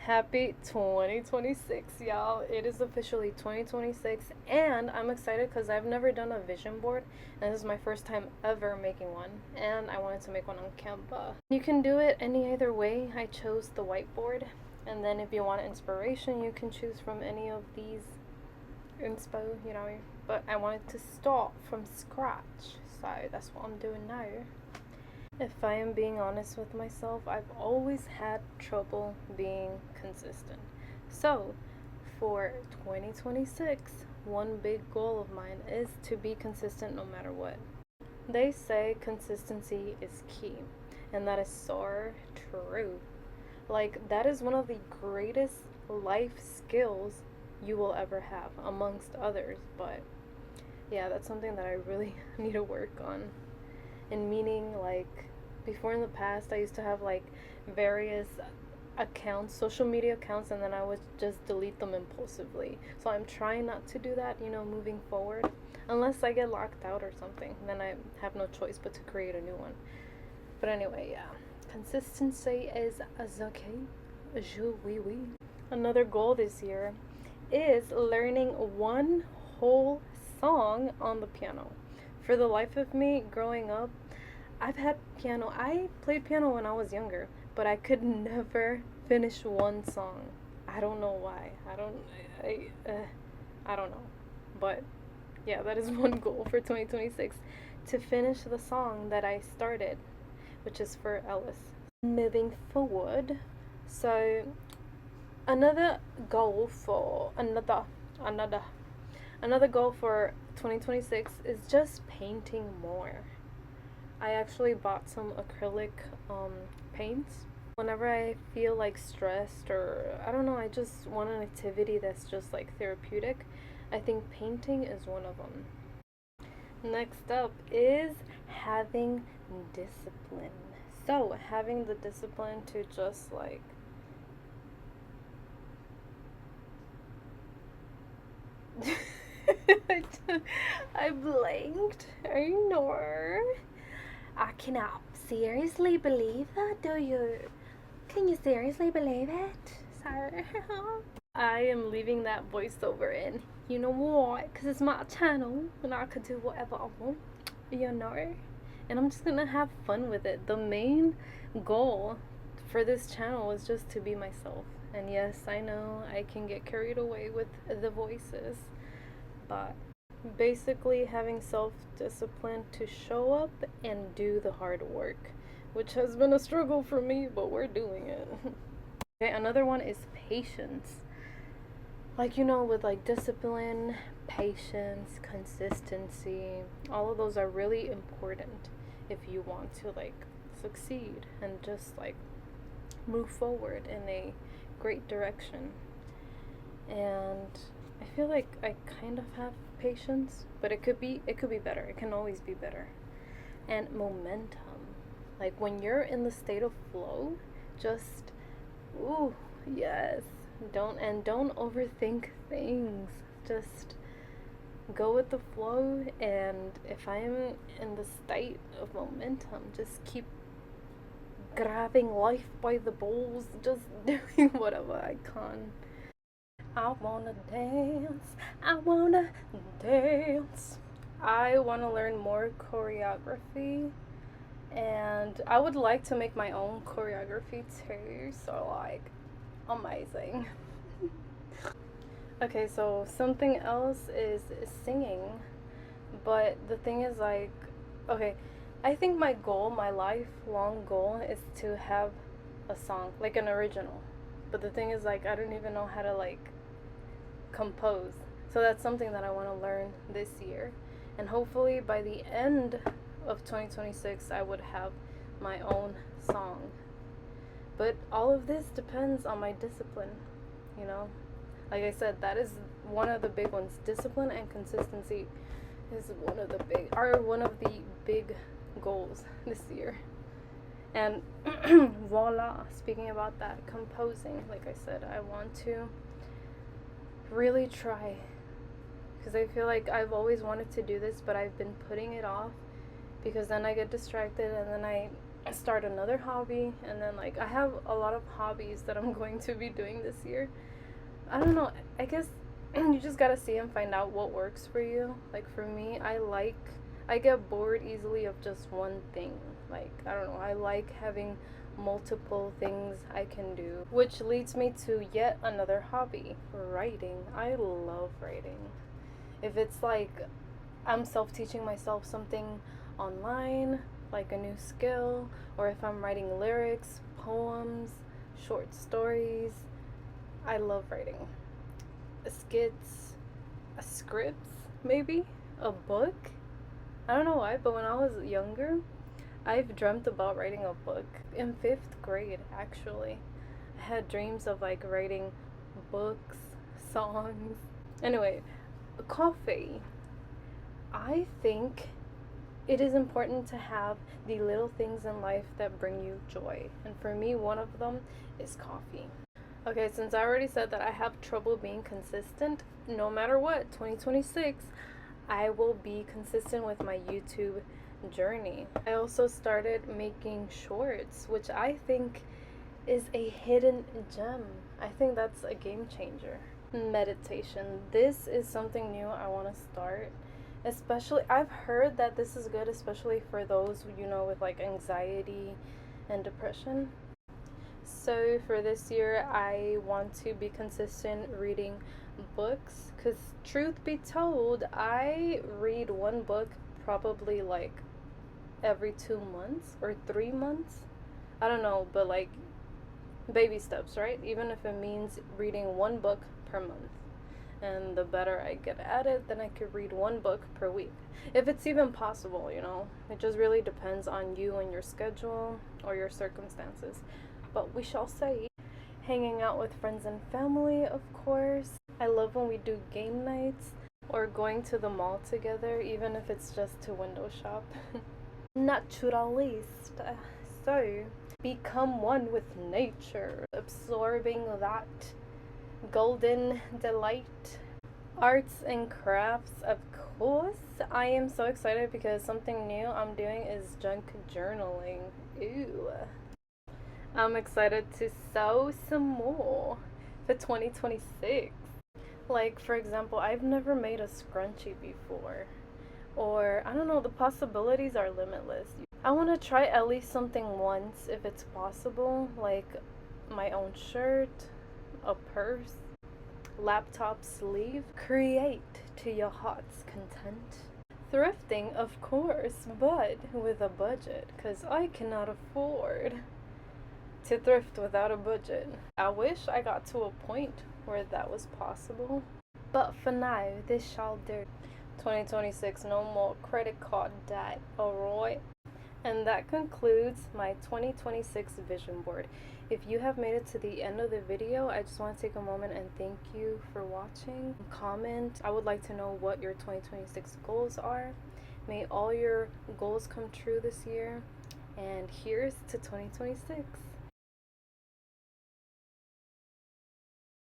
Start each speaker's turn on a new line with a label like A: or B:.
A: Happy 2026, y'all. It is officially 2026, and I'm excited because I've never done a vision board, and this is my first time ever making one, and I wanted to make one on Canva. You can do it any either way. I chose the whiteboard, and then if you want inspiration, you can choose from any of these inspo, but I wanted to start from scratch, so that's what I'm doing now. If I am being honest with myself, I've always had trouble being consistent. So, for 2026, one big goal of mine is to be consistent no matter what. They say consistency is key, and that is so true. Like, that is one of the greatest life skills you will ever have, amongst others. But yeah, that's something that I really need to work on. And meaning, like, before in the past, I used to have like various accounts, social media accounts, and then I would just delete them impulsively. So I'm trying not to do that, moving forward. Unless I get locked out or something, then I have no choice but to create a new one. But anyway, yeah. Consistency is okay. Je oui oui. Another goal this year is learning one whole song on the piano. For the life of me, growing up, I've had piano. I played piano when I was younger, but I could never finish one song. I don't know why. I don't know. But yeah, that is one goal for 2026, to finish the song that I started, which is for Ellis. Moving forward, so another goal for another goal for 2026 is just painting more. I actually bought some acrylic paints. Whenever I feel like stressed, or I don't know, I just want an activity that's just like therapeutic, I think painting is one of them. Next up is having discipline. So, having the discipline to just like I blanked. I know. I cannot seriously believe that, do you? Can you seriously believe it, sir? I am leaving that voiceover in. You know what? Because it's my channel and I can do whatever I want, And I'm just gonna have fun with it. The main goal for this channel is just to be myself. And yes, I know I can get carried away with the voices, but basically having self-discipline to show up and do the hard work, which has been a struggle for me, but we're doing it. Okay, another one is patience. Like, with like discipline, patience, consistency, all of those are really important if you want to like succeed and just like move forward in a great direction. And I feel like I kind of have patience, but it could be better. It can always be better. And momentum. Like when you're in the state of flow, just ooh, yes. Don't overthink things. Just go with the flow, and if I'm in the state of momentum, just keep grabbing life by the balls, just doing whatever I can. I wanna dance, I wanna dance. I wanna learn more choreography, and I would like to make my own choreography too, so like, amazing. Okay, so something else is singing, but the thing is like, okay, I think my lifelong goal is to have a song, like an original. But the thing is like, I don't even know how to like compose. So that's something that I want to learn this year. And hopefully by the end of 2026, I would have my own song. But all of this depends on my discipline, Like I said, that is one of the big ones. Discipline and consistency is one of the big goals this year. And voila, speaking about that, composing, like I said, I want to really try, because I feel like I've always wanted to do this, but I've been putting it off because then I get distracted, and then start another hobby, and then like I have a lot of hobbies that I'm going to be doing this year. I don't know, I guess you just gotta see and find out what works for you. Like for me, I get bored easily of just one thing. Like I don't know, I like having multiple things I can do, which leads me to yet another hobby, writing. I love writing. If it's like I'm self-teaching myself something online, like a new skill, or if I'm writing lyrics, poems, short stories, I love writing. Skits, scripts, maybe, a book. I don't know why, but when I was younger, I've dreamt about writing a book. In 5th grade, actually. I had dreams of like writing books, songs. Anyway, coffee. I think it is important to have the little things in life that bring you joy. And for me, one of them is coffee. Okay, since I already said that I have trouble being consistent, no matter what, 2026, I will be consistent with my YouTube journey. I also started making shorts, which I think is a hidden gem. I think that's a game changer. Meditation. This is something new I want to start. Especially, I've heard that this is good, especially for those, with like anxiety and depression. So for this year, I want to be consistent reading books, because truth be told, I read one book probably like every 2 months or 3 months. I don't know, but like baby steps, right? Even if it means reading one book per month. And the better I get at it, then I could read one book per week. If it's even possible, It just really depends on you and your schedule or your circumstances. But we shall see. Hanging out with friends and family, of course. I love when we do game nights or going to the mall together, even if it's just to window shop. Naturalist. So, become one with nature, absorbing that golden delight. Arts and crafts, of course. I am so excited because something new I'm doing is junk journaling. Ooh. I'm excited to sew some more for 2026. Like, for example, I've never made a scrunchie before. Or, I don't know, the possibilities are limitless. I want to try at least something once if it's possible, like my own shirt, a purse, laptop sleeve. Create to your heart's content. Thrifting, of course, but with a budget, because I cannot afford to thrift without a budget. I wish I got to a point where that was possible. But for now, this shall do. 2026, no more credit card debt, alright? And that concludes my 2026 vision board. If you have made it to the end of the video, I just want to take a moment and thank you for watching. Comment. I would like to know what your 2026 goals are. May all your goals come true this year. And here's to 2026.